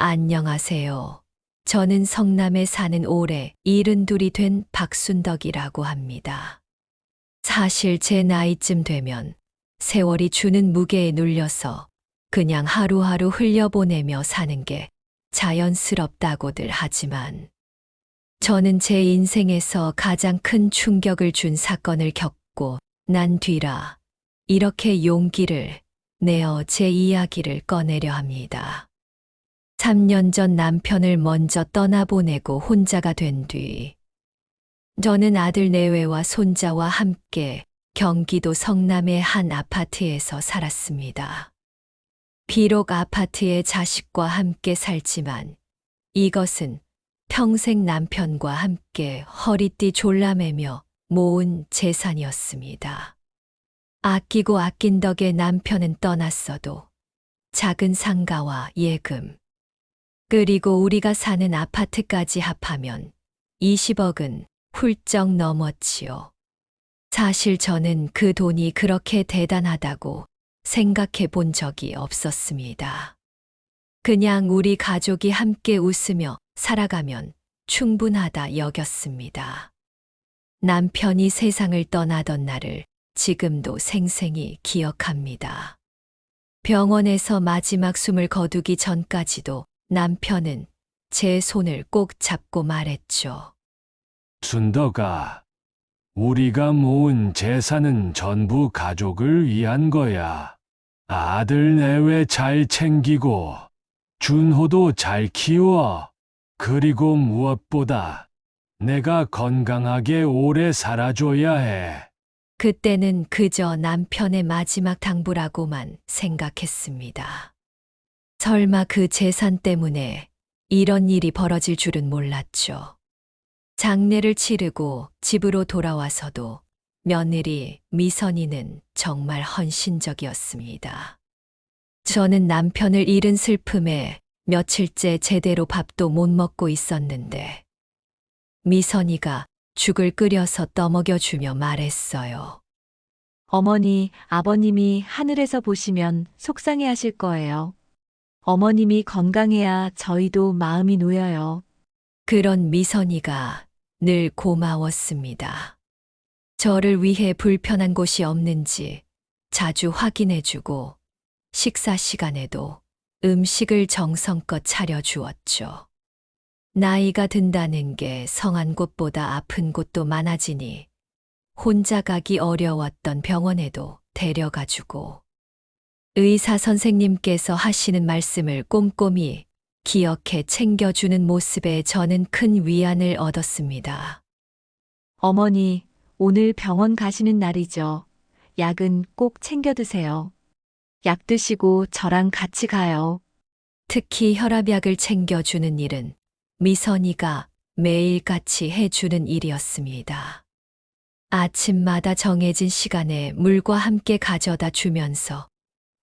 안녕하세요. 저는 성남에 사는 올해 72이 된 박순덕이라고 합니다. 사실 제 나이쯤 되면 세월이 주는 무게에 눌려서 그냥 하루하루 흘려보내며 사는 게 자연스럽다고들 하지만 저는 제 인생에서 가장 큰 충격을 준 사건을 겪고 난 뒤라 이렇게 용기를 내어 제 이야기를 꺼내려 합니다. 3년 전 남편을 먼저 떠나보내고 혼자가 된 뒤, 저는 아들 내외와 손자와 함께 경기도 성남의 한 아파트에서 살았습니다. 비록 아파트에 자식과 함께 살지만 이것은 평생 남편과 함께 허리띠 졸라매며 모은 재산이었습니다. 아끼고 아낀 덕에 남편은 떠났어도 작은 상가와 예금, 그리고 우리가 사는 아파트까지 합하면 20억은 훌쩍 넘었지요. 사실 저는 그 돈이 그렇게 대단하다고 생각해 본 적이 없었습니다. 그냥 우리 가족이 함께 웃으며 살아가면 충분하다 여겼습니다. 남편이 세상을 떠나던 날을 지금도 생생히 기억합니다. 병원에서 마지막 숨을 거두기 전까지도 남편은 제 손을 꼭 잡고 말했죠. 순덕아, 우리가 모은 재산은 전부 가족을 위한 거야. 아들 내외 잘 챙기고, 준호도 잘 키워. 그리고 무엇보다 내가 건강하게 오래 살아줘야 해. 그때는 그저 남편의 마지막 당부라고만 생각했습니다. 설마 그 재산 때문에 이런 일이 벌어질 줄은 몰랐죠. 장례를 치르고 집으로 돌아와서도 며느리 미선이는 정말 헌신적이었습니다. 저는 남편을 잃은 슬픔에 며칠째 제대로 밥도 못 먹고 있었는데 미선이가 죽을 끓여서 떠먹여주며 말했어요. 어머니, 아버님이 하늘에서 보시면 속상해 하실 거예요. 어머님이 건강해야 저희도 마음이 놓여요. 그런 미선이가 늘 고마웠습니다. 저를 위해 불편한 곳이 없는지 자주 확인해주고 식사 시간에도 음식을 정성껏 차려주었죠. 나이가 든다는 게 성한 곳보다 아픈 곳도 많아지니 혼자 가기 어려웠던 병원에도 데려가주고 의사 선생님께서 하시는 말씀을 꼼꼼히 기억해 챙겨주는 모습에 저는 큰 위안을 얻었습니다. 어머니, 오늘 병원 가시는 날이죠. 약은 꼭 챙겨 드세요. 약 드시고 저랑 같이 가요. 특히 혈압약을 챙겨주는 일은 미선이가 매일같이 해주는 일이었습니다. 아침마다 정해진 시간에 물과 함께 가져다 주면서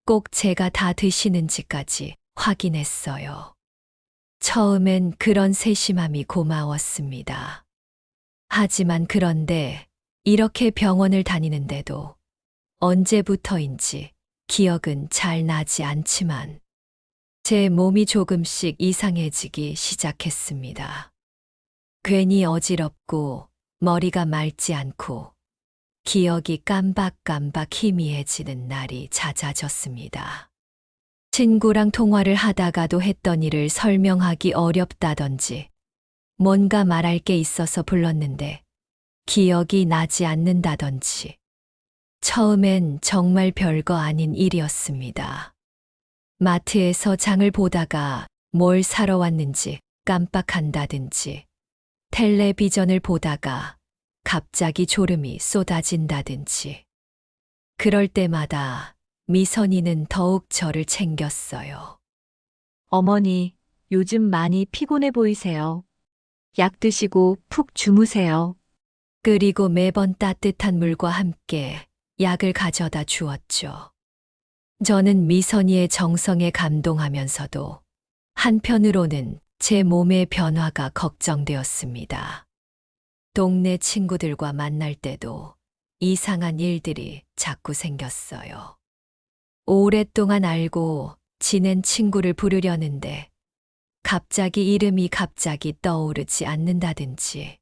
꼭 제가 다 드시는지까지 확인했어요. 처음엔 그런 세심함이 고마웠습니다. 하지만 그런데 이렇게 병원을 다니는데도 언제부터인지 기억은 잘 나지 않지만 제 몸이 조금씩 이상해지기 시작했습니다. 괜히 어지럽고 머리가 맑지 않고 기억이 깜박깜박 희미해지는 날이 잦아졌습니다. 친구랑 통화를 하다가도 했던 일을 설명하기 어렵다던지 뭔가 말할 게 있어서 불렀는데 기억이 나지 않는다던지 처음엔 정말 별거 아닌 일이었습니다. 마트에서 장을 보다가 뭘 사러 왔는지 깜빡한다든지 텔레비전을 보다가 갑자기 졸음이 쏟아진다든지 그럴 때마다 미선이는 더욱 저를 챙겼어요. 어머니, 요즘 많이 피곤해 보이세요. 약 드시고 푹 주무세요. 그리고 매번 따뜻한 물과 함께 약을 가져다 주었죠. 저는 미선이의 정성에 감동하면서도 한편으로는 제 몸의 변화가 걱정되었습니다. 동네 친구들과 만날 때도 이상한 일들이 자꾸 생겼어요. 오랫동안 알고 지낸 친구를 부르려는데 갑자기 떠오르지 않는다든지,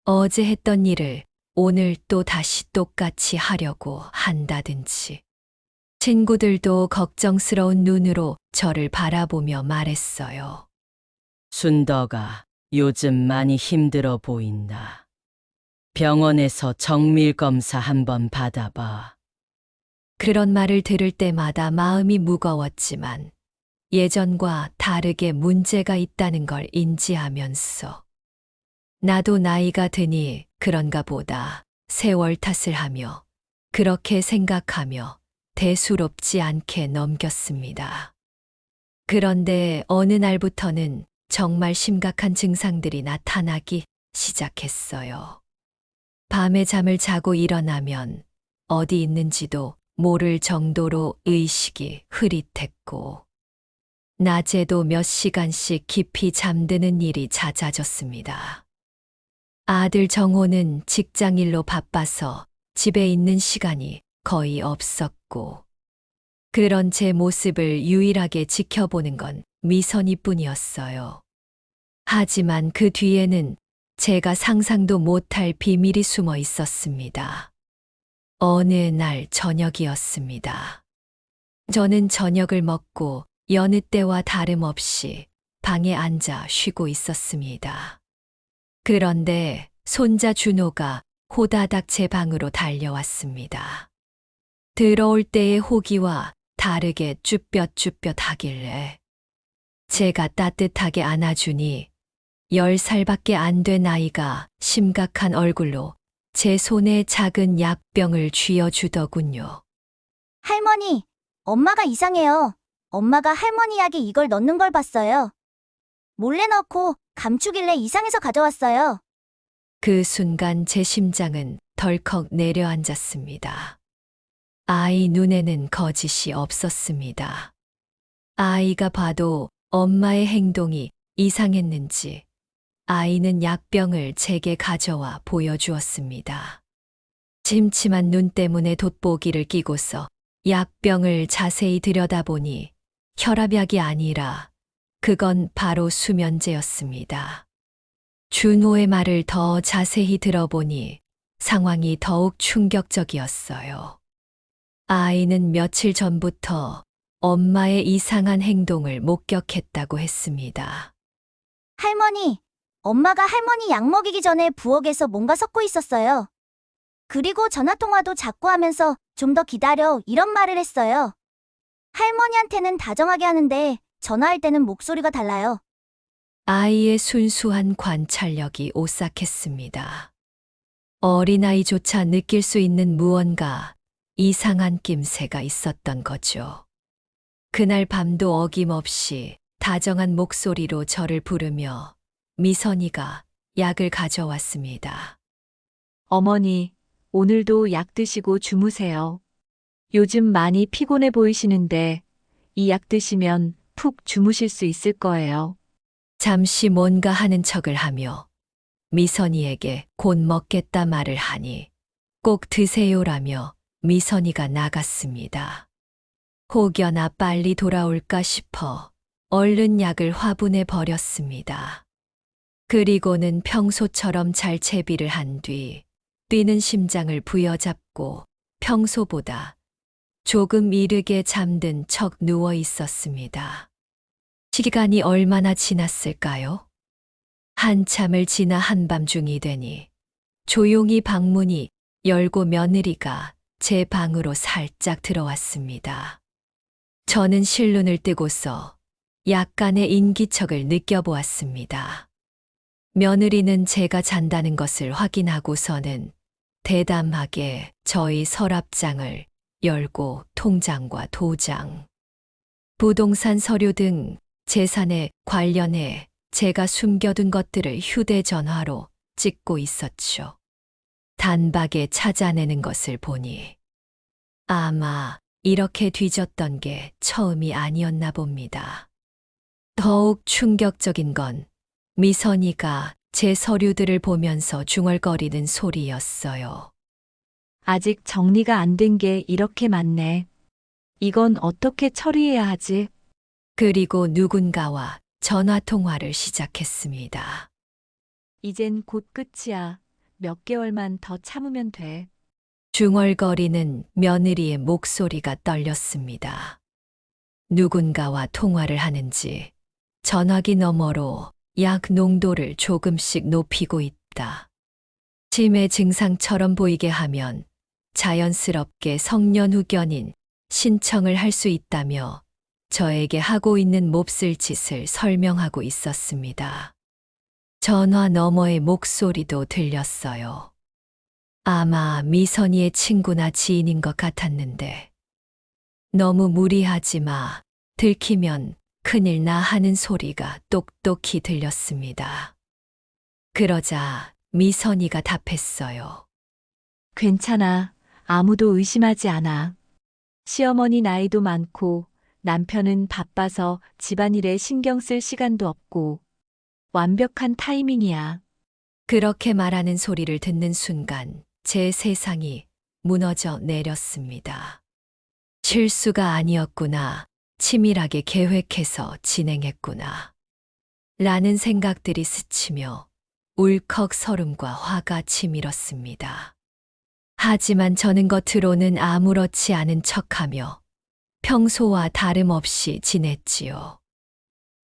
어제 했던 일을 오늘 또 다시 똑같이 하려고 한다든지, 친구들도 걱정스러운 눈으로 저를 바라보며 말했어요. 순덕아, 요즘 많이 힘들어 보인다. 병원에서 정밀 검사 한번 받아봐. 그런 말을 들을 때마다 마음이 무거웠지만 예전과 다르게 문제가 있다는 걸 인지하면서 나도 나이가 드니 그런가 보다 세월 탓을 하며 그렇게 생각하며 대수롭지 않게 넘겼습니다. 그런데 어느 날부터는 정말 심각한 증상들이 나타나기 시작했어요. 밤에 잠을 자고 일어나면 어디 있는지도 모를 정도로 의식이 흐릿했고, 낮에도 몇 시간씩 깊이 잠드는 일이 잦아졌습니다. 아들 정호는 직장일로 바빠서 집에 있는 시간이 거의 없었고, 그런 제 모습을 유일하게 지켜보는 건 미선이뿐이었어요. 하지만 그 뒤에는 제가 상상도 못할 비밀이 숨어 있었습니다. 어느 날 저녁이었습니다. 저는 저녁을 먹고 여느 때와 다름없이 방에 앉아 쉬고 있었습니다. 그런데 손자 준호가 호다닥 제 방으로 달려왔습니다. 들어올 때의 호기와 다르게 쭈뼛쭈뼛하길래 제가 따뜻하게 안아주니 10살밖에 안 된 아이가 심각한 얼굴로 제 손에 작은 약병을 쥐어주더군요. 할머니, 엄마가 이상해요. 엄마가 할머니 약에 이걸 넣는 걸 봤어요. 몰래 넣고 감추길래 이상해서 가져왔어요. 그 순간 제 심장은 덜컥 내려앉았습니다. 아이 눈에는 거짓이 없었습니다. 아이가 봐도 엄마의 행동이 이상했는지 아이는 약병을 제게 가져와 보여주었습니다. 침침한 눈 때문에 돋보기를 끼고서 약병을 자세히 들여다보니 혈압약이 아니라 그건 바로 수면제였습니다. 준호의 말을 더 자세히 들어보니 상황이 더욱 충격적이었어요. 아이는 며칠 전부터 엄마의 이상한 행동을 목격했다고 했습니다. 할머니, 엄마가 할머니 약 먹이기 전에 부엌에서 뭔가 섞고 있었어요. 그리고 전화통화도 자꾸 하면서 좀 더 기다려 이런 말을 했어요. 할머니한테는 다정하게 하는데 전화할 때는 목소리가 달라요. 아이의 순수한 관찰력이 오싹했습니다. 어린아이조차 느낄 수 있는 무언가 이상한 낌새가 있었던 거죠. 그날 밤도 어김없이 다정한 목소리로 저를 부르며 미선이가 약을 가져왔습니다. 어머니, 오늘도 약 드시고 주무세요. 요즘 많이 피곤해 보이시는데 이 약 드시면 푹 주무실 수 있을 거예요. 잠시 뭔가 하는 척을 하며 미선이에게 곧 먹겠다 말을 하니 꼭 드세요라며 미선이가 나갔습니다. 혹여나 빨리 돌아올까 싶어 얼른 약을 화분에 버렸습니다. 그리고는 평소처럼 잘 채비를 한 뒤 뛰는 심장을 부여잡고 평소보다 조금 이르게 잠든 척 누워 있었습니다. 시간이 얼마나 지났을까요? 한참을 지나 한밤중이 되니 조용히 방문이 열고 며느리가 제 방으로 살짝 들어왔습니다. 저는 실눈을 뜨고서 약간의 인기척을 느껴보았습니다. 며느리는 제가 잔다는 것을 확인하고서는 대담하게 저희 서랍장을 열고 통장과 도장, 부동산 서류 등 재산에 관련해 제가 숨겨둔 것들을 휴대전화로 찍고 있었죠. 단박에 찾아내는 것을 보니 아마 이렇게 뒤졌던 게 처음이 아니었나 봅니다. 더욱 충격적인 건 미선이가 제 서류들을 보면서 중얼거리는 소리였어요. 아직 정리가 안 된 게 이렇게 많네. 이건 어떻게 처리해야 하지? 그리고 누군가와 전화 통화를 시작했습니다. 이젠 곧 끝이야. 몇 개월만 더 참으면 돼. 중얼거리는 며느리의 목소리가 떨렸습니다. 누군가와 통화를 하는지 전화기 너머로 약 농도를 조금씩 높이고 있다. 치매 증상처럼 보이게 하면 자연스럽게 성년후견인 신청을 할 수 있다며 저에게 하고 있는 몹쓸 짓을 설명하고 있었습니다. 전화 너머의 목소리도 들렸어요. 아마 미선이의 친구나 지인인 것 같았는데 너무 무리하지 마. 들키면 큰일 나 하는 소리가 똑똑히 들렸습니다. 그러자 미선이가 답했어요. 괜찮아. 아무도 의심하지 않아. 시어머니 나이도 많고 남편은 바빠서 집안일에 신경 쓸 시간도 없고 완벽한 타이밍이야. 그렇게 말하는 소리를 듣는 순간 제 세상이 무너져 내렸습니다. 실수가 아니었구나. 치밀하게 계획해서 진행했구나. 라는 생각들이 스치며 울컥 설움과 화가 치밀었습니다. 하지만 저는 겉으로는 아무렇지 않은 척하며 평소와 다름없이 지냈지요.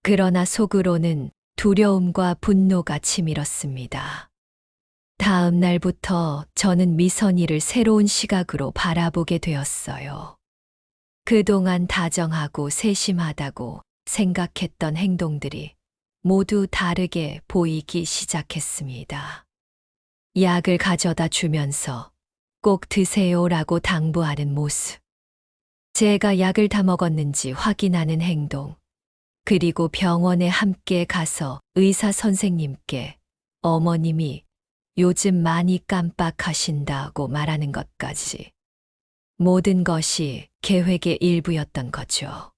그러나 속으로는 두려움과 분노가 치밀었습니다. 다음 날부터 저는 미선이를 새로운 시각으로 바라보게 되었어요. 그동안 다정하고 세심하다고 생각했던 행동들이 모두 다르게 보이기 시작했습니다. 약을 가져다 주면서 꼭 드세요라고 당부하는 모습. 제가 약을 다 먹었는지 확인하는 행동. 그리고 병원에 함께 가서 의사 선생님께 어머님이 요즘 많이 깜빡하신다고 말하는 것까지. 모든 것이 계획의 일부였던 거죠.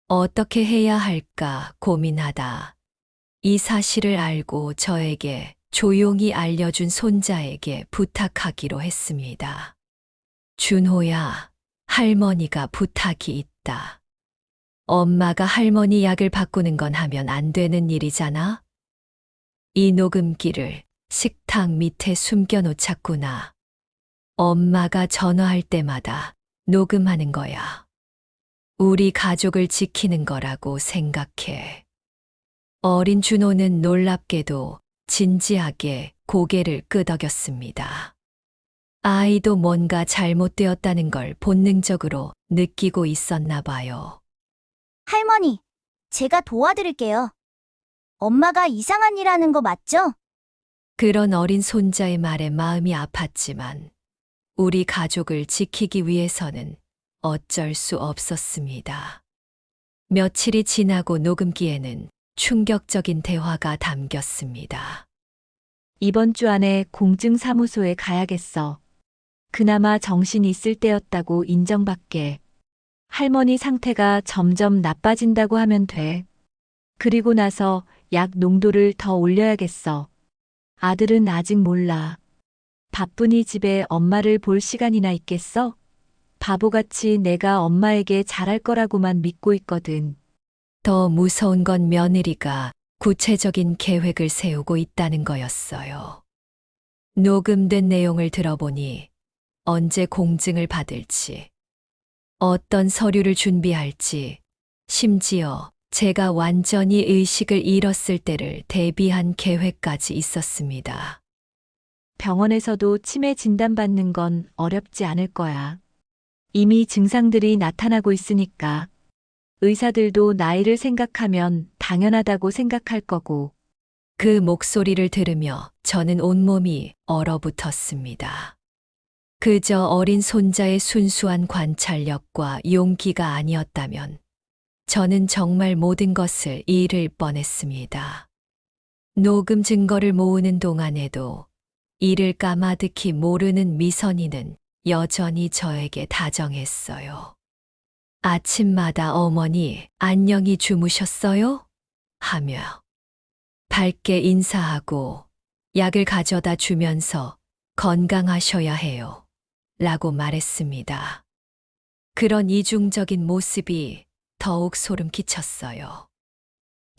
어떻게 해야 할까 고민하다 이 사실을 알고 저에게 조용히 알려준 손자에게 부탁하기로 했습니다. 준호야, 할머니가 부탁이 있다. 엄마가 할머니 약을 바꾸는 건 하면 안 되는 일이잖아? 이 녹음기를 식탁 밑에 숨겨놓자꾸나. 엄마가 전화할 때마다 녹음하는 거야. 우리 가족을 지키는 거라고 생각해. 어린 준호는 놀랍게도 진지하게 고개를 끄덕였습니다. 아이도 뭔가 잘못되었다는 걸 본능적으로 느끼고 있었나 봐요. 할머니, 제가 도와드릴게요. 엄마가 이상한 일 하는 거 맞죠? 그런 어린 손자의 말에 마음이 아팠지만 우리 가족을 지키기 위해서는 어쩔 수 없었습니다. 며칠이 지나고 녹음기에는 충격적인 대화가 담겼습니다. 이번 주 안에 공증사무소에 가야겠어. 그나마 정신이 있을 때였다고 인정받게. 할머니 상태가 점점 나빠진다고 하면 돼. 그리고 나서 약 농도를 더 올려야겠어. 아들은 아직 몰라. 바쁘니 집에 엄마를 볼 시간이나 있겠어? 바보같이 내가 엄마에게 잘할 거라고만 믿고 있거든. 더 무서운 건 며느리가 구체적인 계획을 세우고 있다는 거였어요. 녹음된 내용을 들어보니 언제 공증을 받을지, 어떤 서류를 준비할지, 심지어 제가 완전히 의식을 잃었을 때를 대비한 계획까지 있었습니다. 병원에서도 치매 진단받는 건 어렵지 않을 거야. 이미 증상들이 나타나고 있으니까. 의사들도 나이를 생각하면 당연하다고 생각할 거고. 그 목소리를 들으며 저는 온몸이 얼어붙었습니다. 그저 어린 손자의 순수한 관찰력과 용기가 아니었다면 저는 정말 모든 것을 잃을 뻔했습니다. 녹음 증거를 모으는 동안에도 이를 까마득히 모르는 미선이는 여전히 저에게 다정했어요. 아침마다 어머니 안녕히 주무셨어요? 하며 밝게 인사하고 약을 가져다 주면서 건강하셔야 해요. 라고 말했습니다. 그런 이중적인 모습이 더욱 소름 끼쳤어요.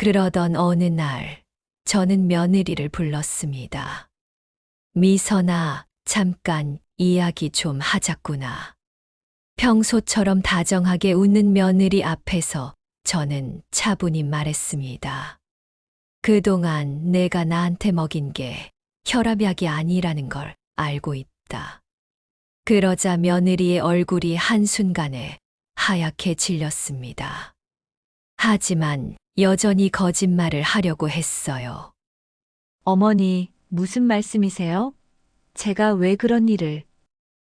그러던 어느 날 저는 며느리를 불렀습니다. 미선아, 잠깐 이야기 좀 하자꾸나. 평소처럼 다정하게 웃는 며느리 앞에서 저는 차분히 말했습니다. 그동안 내가 나한테 먹인 게 혈압약이 아니라는 걸 알고 있다. 그러자 며느리의 얼굴이 한순간에 하얗게 질렸습니다. 하지만 여전히 거짓말을 하려고 했어요. 어머니, 무슨 말씀이세요? 제가 왜 그런 일을?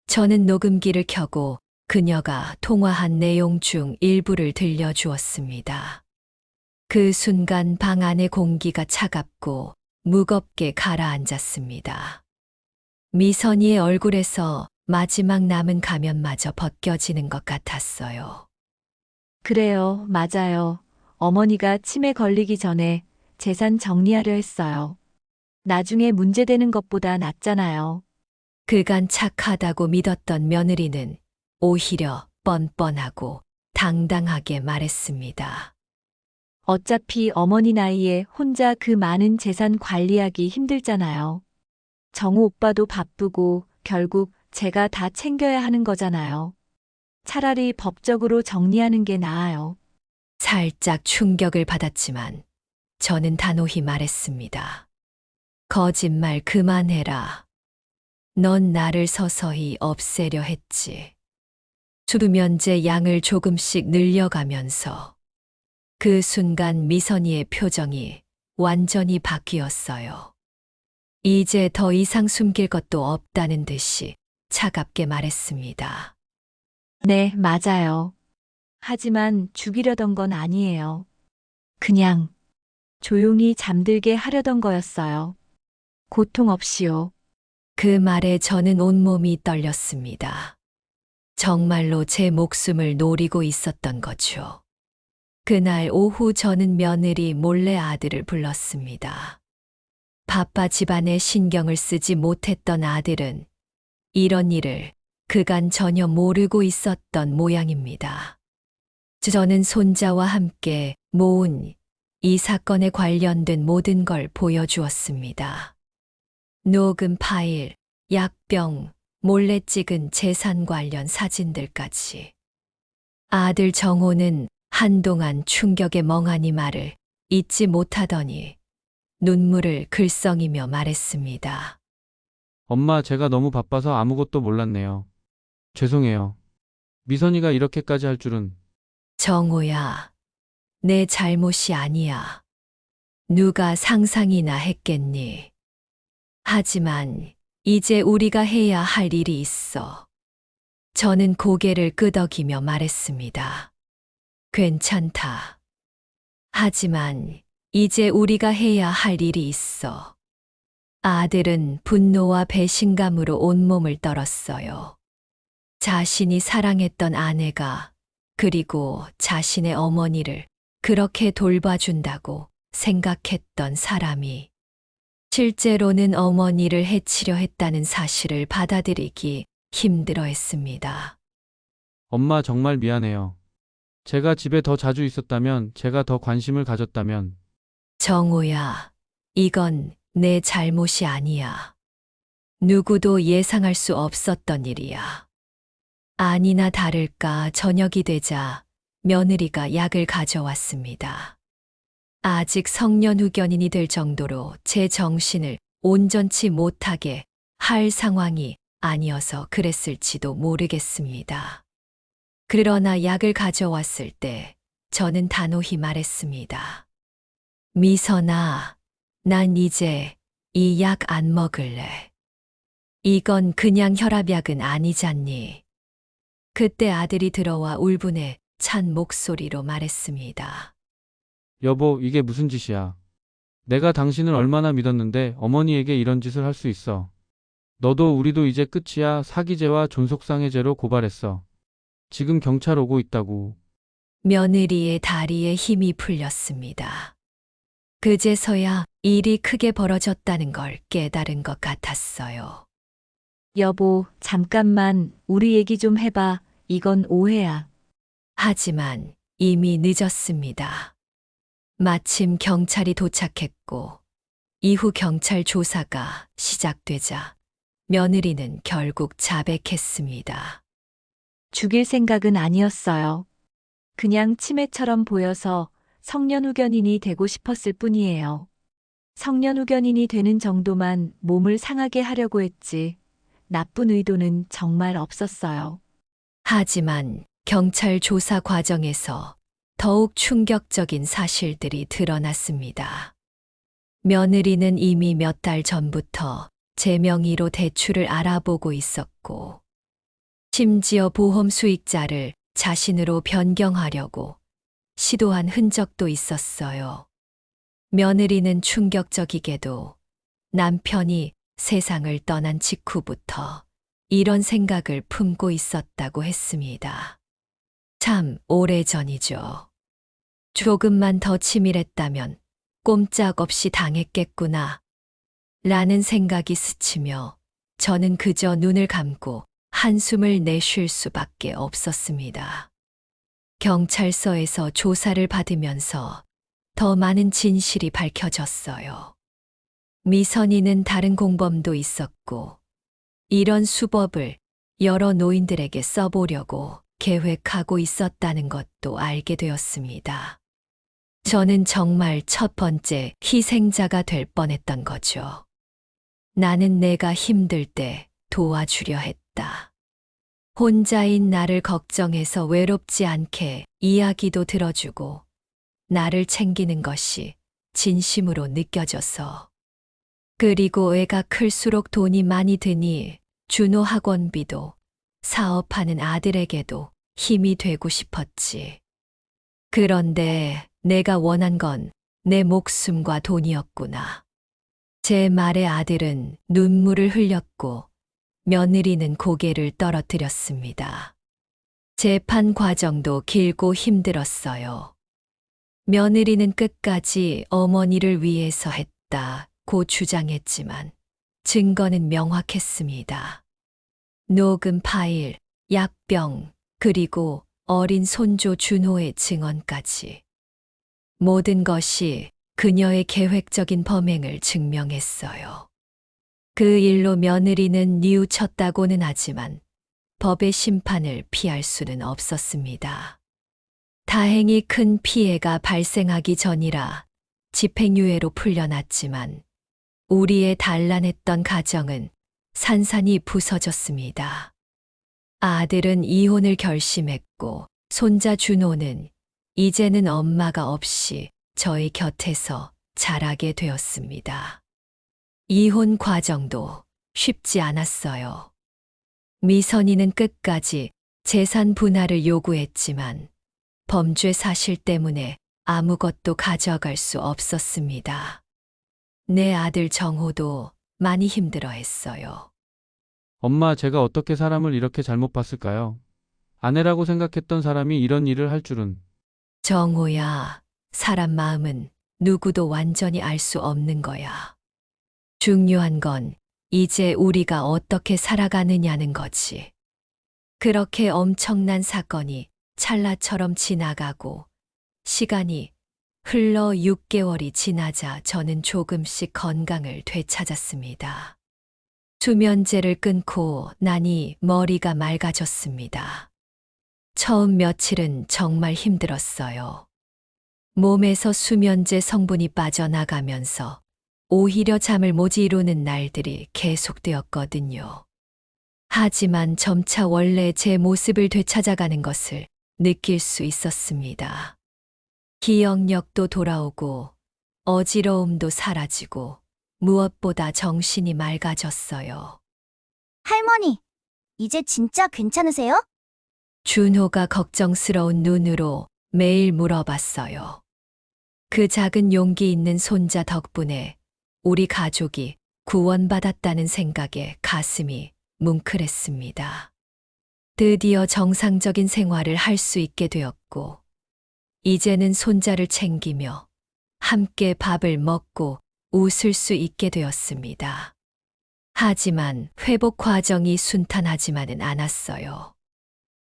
저는 녹음기를 켜고 그녀가 통화한 내용 중 일부를 들려주었습니다. 그 순간 방 안의 공기가 차갑고 무겁게 가라앉았습니다. 미선이의 얼굴에서 마지막 남은 가면마저 벗겨지는 것 같았어요. 그래요, 맞아요. 어머니가 치매 걸리기 전에 재산 정리하려 했어요. 나중에 문제되는 것보다 낫잖아요. 그간 착하다고 믿었던 며느리는 오히려 뻔뻔하고 당당하게 말했습니다. 어차피 어머니 나이에 혼자 그 많은 재산 관리하기 힘들잖아요. 정우 오빠도 바쁘고 결국 제가 다 챙겨야 하는 거잖아요. 차라리 법적으로 정리하는 게 나아요. 살짝 충격을 받았지만 저는 단호히 말했습니다. 거짓말 그만해라. 넌 나를 서서히 없애려 했지. 수면제 양을 조금씩 늘려가면서 그 순간 미선이의 표정이 완전히 바뀌었어요. 이제 더 이상 숨길 것도 없다는 듯이 차갑게 말했습니다. 네, 맞아요. 하지만 죽이려던 건 아니에요. 그냥 조용히 잠들게 하려던 거였어요. 고통 없이요. 그 말에 저는 온몸이 떨렸습니다. 정말로 제 목숨을 노리고 있었던 거죠. 그날 오후 저는 며느리 몰래 아들을 불렀습니다. 바빠 집안에 신경을 쓰지 못했던 아들은 이런 일을 그간 전혀 모르고 있었던 모양입니다. 저는 손자와 함께 모은 이 사건에 관련된 모든 걸 보여주었습니다. 녹음 파일, 약병, 몰래 찍은 재산 관련 사진들까지. 아들 정호는 한동안 충격에 멍하니 말을 잊지 못하더니 눈물을 글썽이며 말했습니다. 엄마, 제가 너무 바빠서 아무것도 몰랐네요. 죄송해요. 미선이가 이렇게까지 할 줄은. 정호야, 내 잘못이 아니야. 누가 상상이나 했겠니? 하지만 이제 우리가 해야 할 일이 있어. 저는 고개를 끄덕이며 말했습니다. 괜찮다. 하지만 이제 우리가 해야 할 일이 있어. 아들은 분노와 배신감으로 온몸을 떨었어요. 자신이 사랑했던 아내가 그리고 자신의 어머니를 그렇게 돌봐준다고 생각했던 사람이 실제로는 어머니를 해치려 했다는 사실을 받아들이기 힘들어 했습니다. 엄마, 정말 미안해요. 제가 집에 더 자주 있었다면, 제가 더 관심을 가졌다면. 정호야, 이건 내 잘못이 아니야. 누구도 예상할 수 없었던 일이야. 아니나 다를까 저녁이 되자 며느리가 약을 가져왔습니다. 아직 성년후견인이 될 정도로 제 정신을 온전치 못하게 할 상황이 아니어서 그랬을지도 모르겠습니다. 그러나 약을 가져왔을 때 저는 단호히 말했습니다. 미선아, 난 이제 이 약 안 먹을래. 이건 그냥 혈압약은 아니잖니. 그때 아들이 들어와 울분에 찬 목소리로 말했습니다. 여보, 이게 무슨 짓이야. 내가 당신을 얼마나 믿었는데 어머니에게 이런 짓을 할 수 있어. 너도 우리도 이제 끝이야. 사기죄와 존속상해죄로 고발했어. 지금 경찰 오고 있다고. 며느리의 다리에 힘이 풀렸습니다. 그제서야 일이 크게 벌어졌다는 걸 깨달은 것 같았어요. 여보, 잠깐만 우리 얘기 좀 해봐. 이건 오해야. 하지만 이미 늦었습니다. 마침 경찰이 도착했고 이후 경찰 조사가 시작되자 며느리는 결국 자백했습니다. 죽일 생각은 아니었어요. 그냥 치매처럼 보여서 성년후견인이 되고 싶었을 뿐이에요. 성년후견인이 되는 정도만 몸을 상하게 하려고 했지, 나쁜 의도는 정말 없었어요. 하지만 경찰 조사 과정에서 더욱 충격적인 사실들이 드러났습니다. 며느리는 이미 몇 달 전부터 제 명의로 대출을 알아보고 있었고, 심지어 보험 수익자를 자신으로 변경하려고 시도한 흔적도 있었어요. 며느리는 충격적이게도 남편이 세상을 떠난 직후부터 이런 생각을 품고 있었다고 했습니다. 참 오래전이죠. 조금만 더 치밀했다면 꼼짝없이 당했겠구나 라는 생각이 스치며 저는 그저 눈을 감고 한숨을 내쉴 수밖에 없었습니다. 경찰서에서 조사를 받으면서 더 많은 진실이 밝혀졌어요. 미선이는 다른 공범도 있었고, 이런 수법을 여러 노인들에게 써보려고 계획하고 있었다는 것도 알게 되었습니다. 저는 정말 첫 번째 희생자가 될 뻔했던 거죠. 나는 내가 힘들 때 도와주려 했다. 혼자인 나를 걱정해서 외롭지 않게 이야기도 들어주고 나를 챙기는 것이 진심으로 느껴져서. 그리고 애가 클수록 돈이 많이 드니 준호 학원비도 사업하는 아들에게도 힘이 되고 싶었지. 그런데 내가 원한 건 내 목숨과 돈이었구나. 제 말에 아들은 눈물을 흘렸고 며느리는 고개를 떨어뜨렸습니다. 재판 과정도 길고 힘들었어요. 며느리는 끝까지 어머니를 위해서 했다고 주장했지만 증거는 명확했습니다. 녹음 파일, 약병, 그리고 어린 손조 준호의 증언까지. 모든 것이 그녀의 계획적인 범행을 증명했어요. 그 일로 며느리는 뉘우쳤다고는 하지만 법의 심판을 피할 수는 없었습니다. 다행히 큰 피해가 발생하기 전이라 집행유예로 풀려났지만 우리의 단란했던 가정은 산산이 부서졌습니다. 아들은 이혼을 결심했고 손자 준호는 이제는 엄마가 없이 저희 곁에서 자라게 되었습니다. 이혼 과정도 쉽지 않았어요. 미선이는 끝까지 재산 분할을 요구했지만 범죄 사실 때문에 아무것도 가져갈 수 없었습니다. 내 아들 정호도 많이 힘들어했어요. 엄마, 제가 어떻게 사람을 이렇게 잘못 봤을까요? 아내라고 생각했던 사람이 이런 일을 할 줄은. 정호야, 사람 마음은 누구도 완전히 알 수 없는 거야. 중요한 건 이제 우리가 어떻게 살아가느냐는 거지. 그렇게 엄청난 사건이 찰나처럼 지나가고 시간이 흘러 6개월이 지나자 저는 조금씩 건강을 되찾았습니다. 수면제를 끊고 나니 머리가 맑아졌습니다. 처음 며칠은 정말 힘들었어요. 몸에서 수면제 성분이 빠져나가면서 오히려 잠을 못 이루는 날들이 계속되었거든요. 하지만 점차 원래 제 모습을 되찾아가는 것을 느낄 수 있었습니다. 기억력도 돌아오고 어지러움도 사라지고 무엇보다 정신이 맑아졌어요. 할머니, 이제 진짜 괜찮으세요? 준호가 걱정스러운 눈으로 매일 물어봤어요. 그 작은 용기 있는 손자 덕분에 우리 가족이 구원받았다는 생각에 가슴이 뭉클했습니다. 드디어 정상적인 생활을 할 수 있게 되었고, 이제는 손자를 챙기며 함께 밥을 먹고 웃을 수 있게 되었습니다. 하지만 회복 과정이 순탄하지만은 않았어요.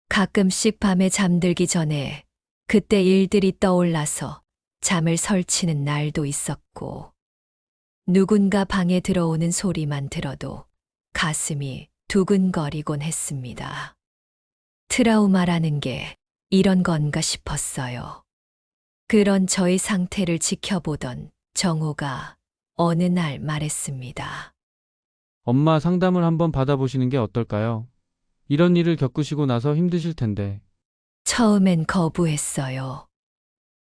가끔씩 밤에 잠들기 전에 그때 일들이 떠올라서 잠을 설치는 날도 있었고, 누군가 방에 들어오는 소리만 들어도 가슴이 두근거리곤 했습니다. 트라우마라는 게 이런 건가 싶었어요. 그런 저의 상태를 지켜보던 정호가 어느 날 말했습니다. 엄마 상담을 한번 받아보시는 게 어떨까요? 이런 일을 겪으시고 나서 힘드실 텐데. 처음엔 거부했어요.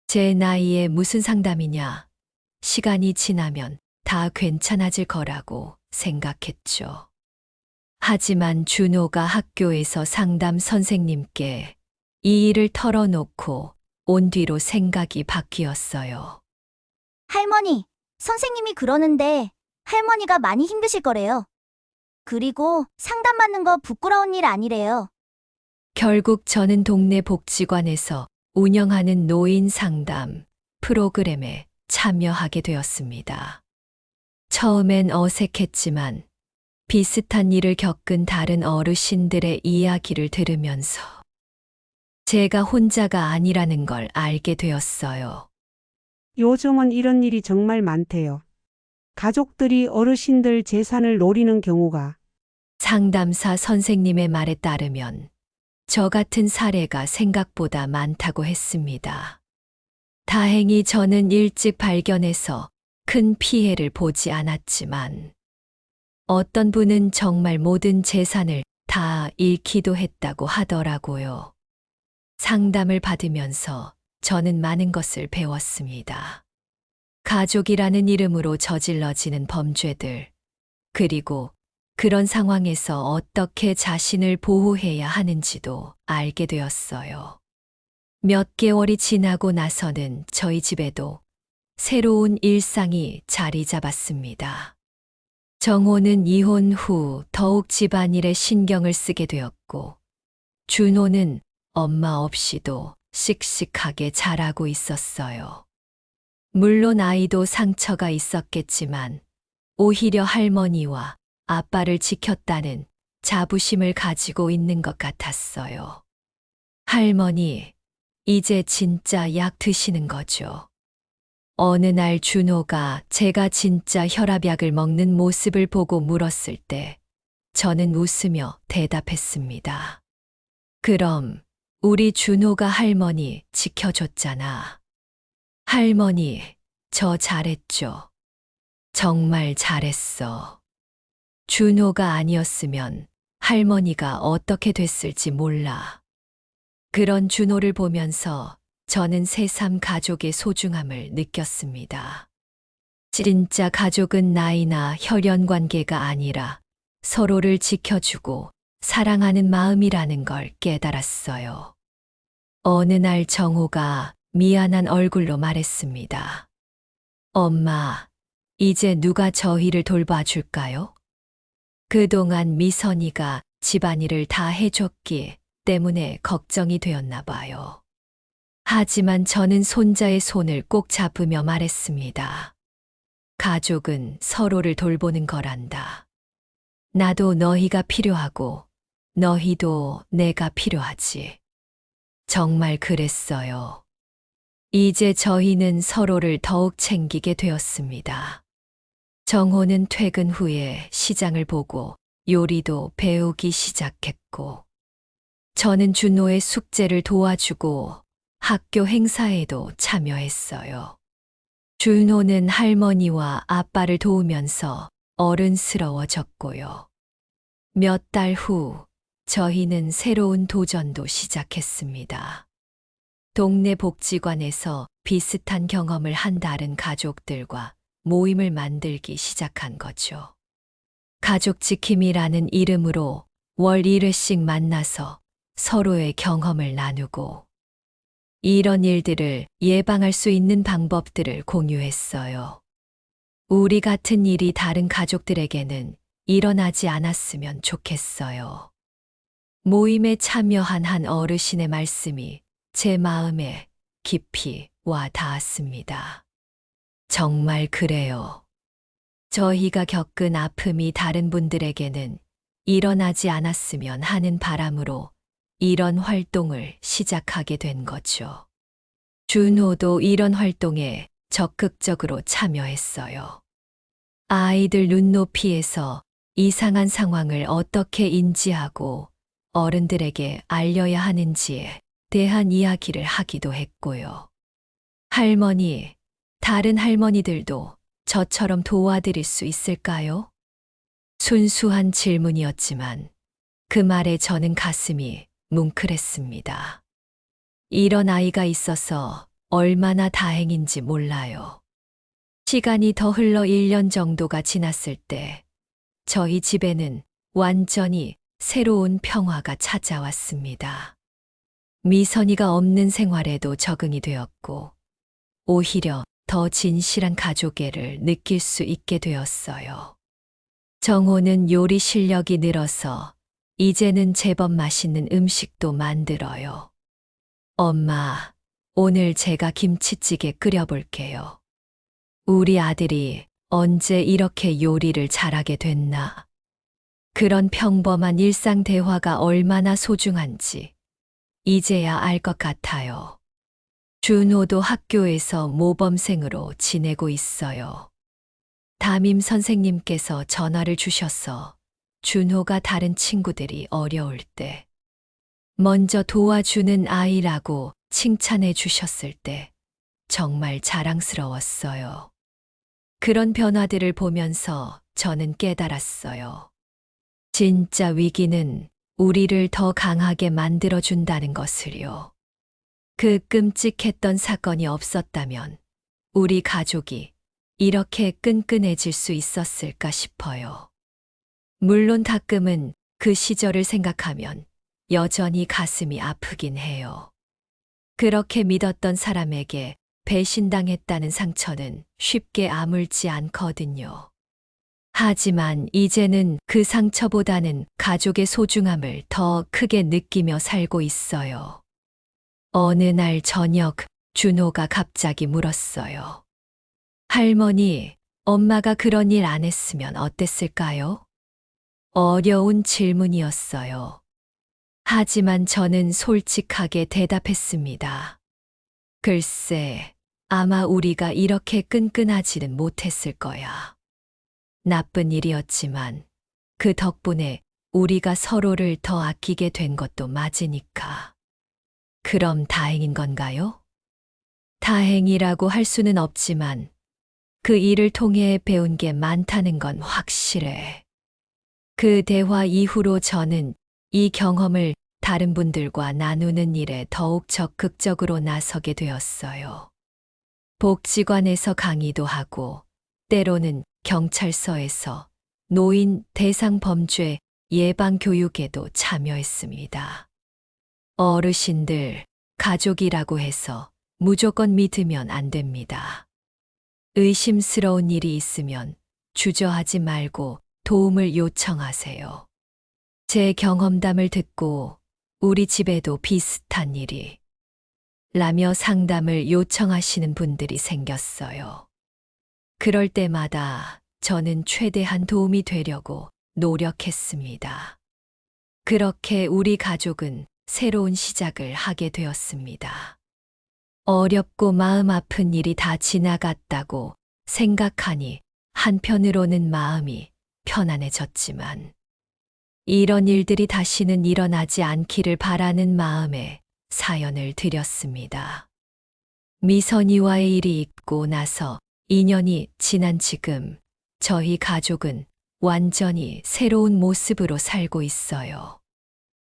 제 나이에 무슨 상담이냐. 시간이 지나면 다 괜찮아질 거라고 생각했죠. 하지만 준호가 학교에서 상담 선생님께 이 일을 털어놓고 온 뒤로 생각이 바뀌었어요. 할머니, 선생님이 그러는데 할머니가 많이 힘드실 거래요. 그리고 상담받는 거 부끄러운 일 아니래요. 결국 저는 동네 복지관에서 운영하는 노인 상담 프로그램에 참여하게 되었습니다. 처음엔 어색했지만 비슷한 일을 겪은 다른 어르신들의 이야기를 들으면서 제가 혼자가 아니라는 걸 알게 되었어요. 요즘은 이런 일이 정말 많대요. 가족들이 어르신들 재산을 노리는 경우가. 상담사 선생님의 말에 따르면 저 같은 사례가 생각보다 많다고 했습니다. 다행히 저는 일찍 발견해서 큰 피해를 보지 않았지만 어떤 분은 정말 모든 재산을 다 잃기도 했다고 하더라고요. 상담을 받으면서 저는 많은 것을 배웠습니다. 가족이라는 이름으로 저질러지는 범죄들, 그리고 그런 상황에서 어떻게 자신을 보호해야 하는지도 알게 되었어요. 몇 개월이 지나고 나서는 저희 집에도 새로운 일상이 자리 잡았습니다. 정호는 이혼 후 더욱 집안일에 신경을 쓰게 되었고, 준호는 엄마 없이도 씩씩하게 자라고 있었어요. 물론 아이도 상처가 있었겠지만, 오히려 할머니와 아빠를 지켰다는 자부심을 가지고 있는 것 같았어요. 할머니, 이제 진짜 약 드시는 거죠? 어느 날 준호가 제가 진짜 혈압약을 먹는 모습을 보고 물었을 때 저는 웃으며 대답했습니다. 그럼 우리 준호가 할머니 지켜줬잖아. 할머니, 저 잘했죠? 정말 잘했어. 준호가 아니었으면 할머니가 어떻게 됐을지 몰라. 그런 준호를 보면서 저는 새삼 가족의 소중함을 느꼈습니다. 진짜 가족은 나이나 혈연 관계가 아니라 서로를 지켜주고 사랑하는 마음이라는 걸 깨달았어요. 어느 날 정호가 미안한 얼굴로 말했습니다. 엄마, 이제 누가 저희를 돌봐줄까요? 그동안 미선이가 집안일을 다 해줬기 때문에 걱정이 되었나 봐요. 하지만 저는 손자의 손을 꼭 잡으며 말했습니다. 가족은 서로를 돌보는 거란다. 나도 너희가 필요하고 너희도 내가 필요하지. 정말 그랬어요. 이제 저희는 서로를 더욱 챙기게 되었습니다. 정호는 퇴근 후에 시장을 보고 요리도 배우기 시작했고, 저는 준호의 숙제를 도와주고 학교 행사에도 참여했어요. 준호는 할머니와 아빠를 도우면서 어른스러워졌고요. 몇 달 후 저희는 새로운 도전도 시작했습니다. 동네 복지관에서 비슷한 경험을 한 다른 가족들과 모임을 만들기 시작한 거죠. 가족 지킴이라는 이름으로 월 1회씩 만나서 서로의 경험을 나누고 이런 일들을 예방할 수 있는 방법들을 공유했어요. 우리 같은 일이 다른 가족들에게는 일어나지 않았으면 좋겠어요. 모임에 참여한 한 어르신의 말씀이 제 마음에 깊이 와 닿았습니다. 정말 그래요. 저희가 겪은 아픔이 다른 분들에게는 일어나지 않았으면 하는 바람으로 이런 활동을 시작하게 된 거죠. 준호도 이런 활동에 적극적으로 참여했어요. 아이들 눈높이에서 이상한 상황을 어떻게 인지하고 어른들에게 알려야 하는지에 대한 이야기를 하기도 했고요. 할머니, 다른 할머니들도 저처럼 도와드릴 수 있을까요? 순수한 질문이었지만 그 말에 저는 가슴이 뭉클했습니다. 이런 아이가 있어서 얼마나 다행인지 몰라요. 시간이 더 흘러 1년 정도가 지났을 때 저희 집에는 완전히 새로운 평화가 찾아왔습니다. 미선이가 없는 생활에도 적응이 되었고 오히려 더 진실한 가족애를 느낄 수 있게 되었어요. 정호는 요리 실력이 늘어서 이제는 제법 맛있는 음식도 만들어요. 엄마, 오늘 제가 김치찌개 끓여볼게요. 우리 아들이 언제 이렇게 요리를 잘하게 됐나? 그런 평범한 일상 대화가 얼마나 소중한지 이제야 알 것 같아요. 준호도 학교에서 모범생으로 지내고 있어요. 담임 선생님께서 전화를 주셔서 준호가 다른 친구들이 어려울 때 먼저 도와주는 아이라고 칭찬해 주셨을 때 정말 자랑스러웠어요. 그런 변화들을 보면서 저는 깨달았어요. 진짜 위기는 우리를 더 강하게 만들어준다는 것을요. 그 끔찍했던 사건이 없었다면 우리 가족이 이렇게 끈끈해질 수 있었을까 싶어요. 물론 가끔은 그 시절을 생각하면 여전히 가슴이 아프긴 해요. 그렇게 믿었던 사람에게 배신당했다는 상처는 쉽게 아물지 않거든요. 하지만 이제는 그 상처보다는 가족의 소중함을 더 크게 느끼며 살고 있어요. 어느 날 저녁 준호가 갑자기 물었어요. 할머니, 엄마가 그런 일 안 했으면 어땠을까요? 어려운 질문이었어요. 하지만 저는 솔직하게 대답했습니다. 글쎄, 아마 우리가 이렇게 끈끈하지는 못했을 거야. 나쁜 일이었지만 그 덕분에 우리가 서로를 더 아끼게 된 것도 맞으니까. 그럼 다행인 건가요? 다행이라고 할 수는 없지만 그 일을 통해 배운 게 많다는 건 확실해. 그 대화 이후로 저는 이 경험을 다른 분들과 나누는 일에 더욱 적극적으로 나서게 되었어요. 복지관에서 강의도 하고 때로는 경찰서에서 노인 대상 범죄 예방 교육에도 참여했습니다. 어르신들, 가족이라고 해서 무조건 믿으면 안 됩니다. 의심스러운 일이 있으면 주저하지 말고 도움을 요청하세요. 제 경험담을 듣고 우리 집에도 비슷한 일이 라며 상담을 요청하시는 분들이 생겼어요. 그럴 때마다 저는 최대한 도움이 되려고 노력했습니다. 그렇게 우리 가족은 새로운 시작을 하게 되었습니다. 어렵고 마음 아픈 일이 다 지나갔다고 생각하니 한편으로는 마음이 편안해졌지만 이런 일들이 다시는 일어나지 않기를 바라는 마음에 사연을 드렸습니다. 미선이와의 일이 있고 나서 2년이 지난 지금 저희 가족은 완전히 새로운 모습으로 살고 있어요.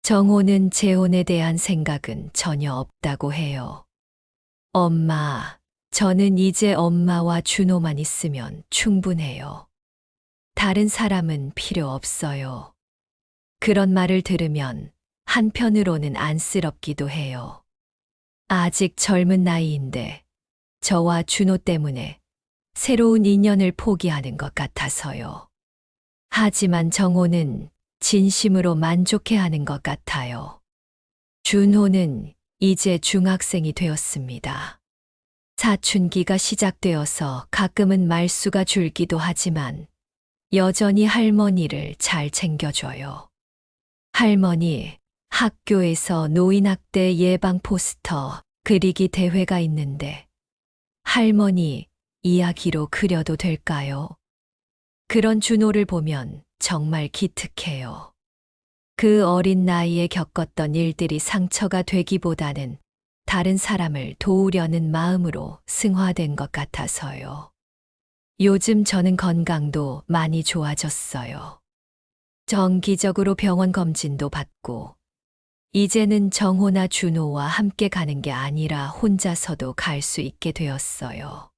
정호는 재혼에 대한 생각은 전혀 없다고 해요. 엄마, 저는 이제 엄마와 준호만 있으면 충분해요. 다른 사람은 필요 없어요. 그런 말을 들으면 한편으로는 안쓰럽기도 해요. 아직 젊은 나이인데 저와 준호 때문에 새로운 인연을 포기하는 것 같아서요. 하지만 정호는 진심으로 만족해하는 것 같아요. 준호는 이제 중학생이 되었습니다. 사춘기가 시작되어서 가끔은 말수가 줄기도 하지만 여전히 할머니를 잘 챙겨줘요. 할머니, 학교에서 노인학대 예방 포스터 그리기 대회가 있는데 할머니 이야기로 그려도 될까요? 그런 준호를 보면 정말 기특해요. 그 어린 나이에 겪었던 일들이 상처가 되기보다는 다른 사람을 도우려는 마음으로 승화된 것 같아서요. 요즘 저는 건강도 많이 좋아졌어요. 정기적으로 병원 검진도 받고, 이제는 정호나 준호와 함께 가는 게 아니라 혼자서도 갈 수 있게 되었어요.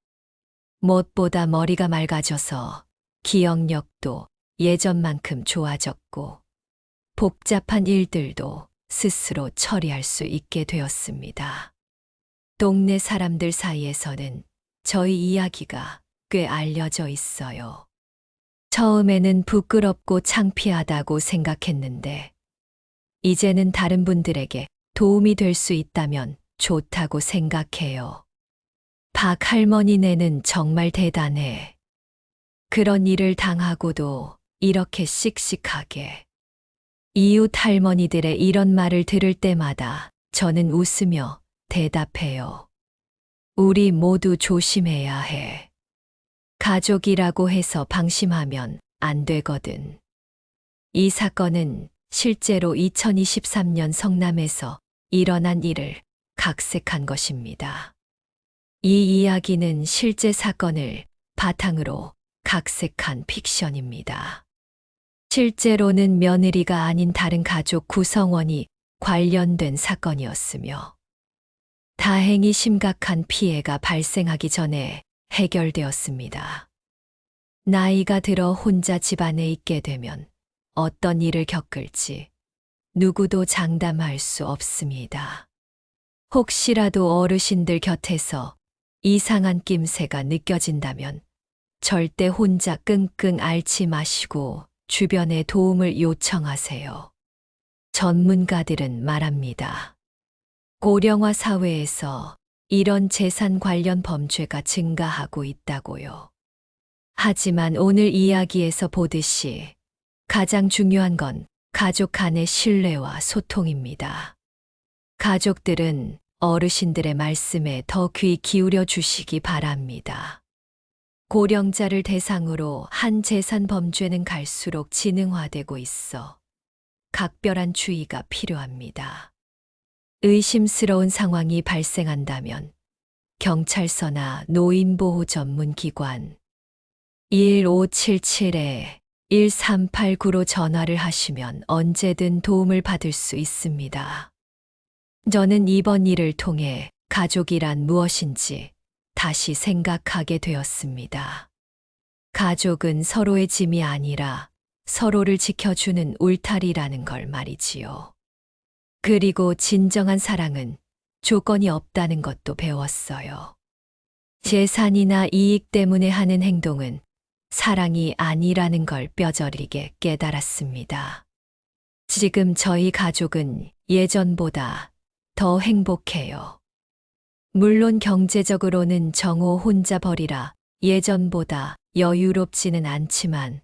무엇보다 머리가 맑아져서 기억력도 예전만큼 좋아졌고, 복잡한 일들도 스스로 처리할 수 있게 되었습니다. 동네 사람들 사이에서는 저희 이야기가 꽤 알려져 있어요. 처음에는 부끄럽고 창피하다고 생각했는데, 이제는 다른 분들에게 도움이 될 수 있다면 좋다고 생각해요. 박 할머니네는 정말 대단해. 그런 일을 당하고도 이렇게 씩씩하게. 이웃 할머니들의 이런 말을 들을 때마다 저는 웃으며 대답해요. 우리 모두 조심해야 해. 가족이라고 해서 방심하면 안 되거든. 이 사건은 실제로 2023년 성남에서 일어난 일을 각색한 것입니다. 이 이야기는 실제 사건을 바탕으로 각색한 픽션입니다. 실제로는 며느리가 아닌 다른 가족 구성원이 관련된 사건이었으며, 다행히 심각한 피해가 발생하기 전에 해결되었습니다. 나이가 들어 혼자 집안에 있게 되면 어떤 일을 겪을지 누구도 장담할 수 없습니다. 혹시라도 어르신들 곁에서 이상한 낌새가 느껴진다면 절대 혼자 끙끙 앓지 마시고 주변에 도움을 요청하세요. 전문가들은 말합니다. 고령화 사회에서 이런 재산 관련 범죄가 증가하고 있다고요. 하지만 오늘 이야기에서 보듯이 가장 중요한 건 가족 간의 신뢰와 소통입니다. 가족들은 어르신들의 말씀에 더 귀 기울여 주시기 바랍니다. 고령자를 대상으로 한 재산 범죄는 갈수록 지능화되고 있어 각별한 주의가 필요합니다. 의심스러운 상황이 발생한다면 경찰서나 노인보호 전문기관 1577-1389로 전화를 하시면 언제든 도움을 받을 수 있습니다. 저는 이번 일을 통해 가족이란 무엇인지 다시 생각하게 되었습니다. 가족은 서로의 짐이 아니라 서로를 지켜주는 울타리라는 걸 말이지요. 그리고 진정한 사랑은 조건이 없다는 것도 배웠어요. 재산이나 이익 때문에 하는 행동은 사랑이 아니라는 걸 뼈저리게 깨달았습니다. 지금 저희 가족은 예전보다 더 행복해요. 물론 경제적으로는 정호 혼자 벌이라 예전보다 여유롭지는 않지만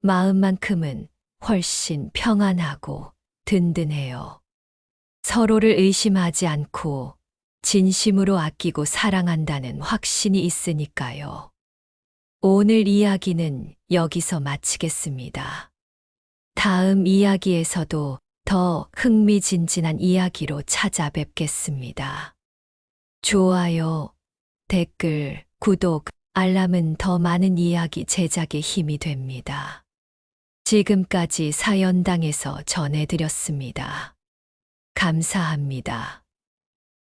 마음만큼은 훨씬 평안하고 든든해요. 서로를 의심하지 않고 진심으로 아끼고 사랑한다는 확신이 있으니까요. 오늘 이야기는 여기서 마치겠습니다. 다음 이야기에서도 더 흥미진진한 이야기로 찾아뵙겠습니다. 좋아요, 댓글, 구독, 알람은 더 많은 이야기 제작에 힘이 됩니다. 지금까지 사연당에서 전해드렸습니다. 감사합니다.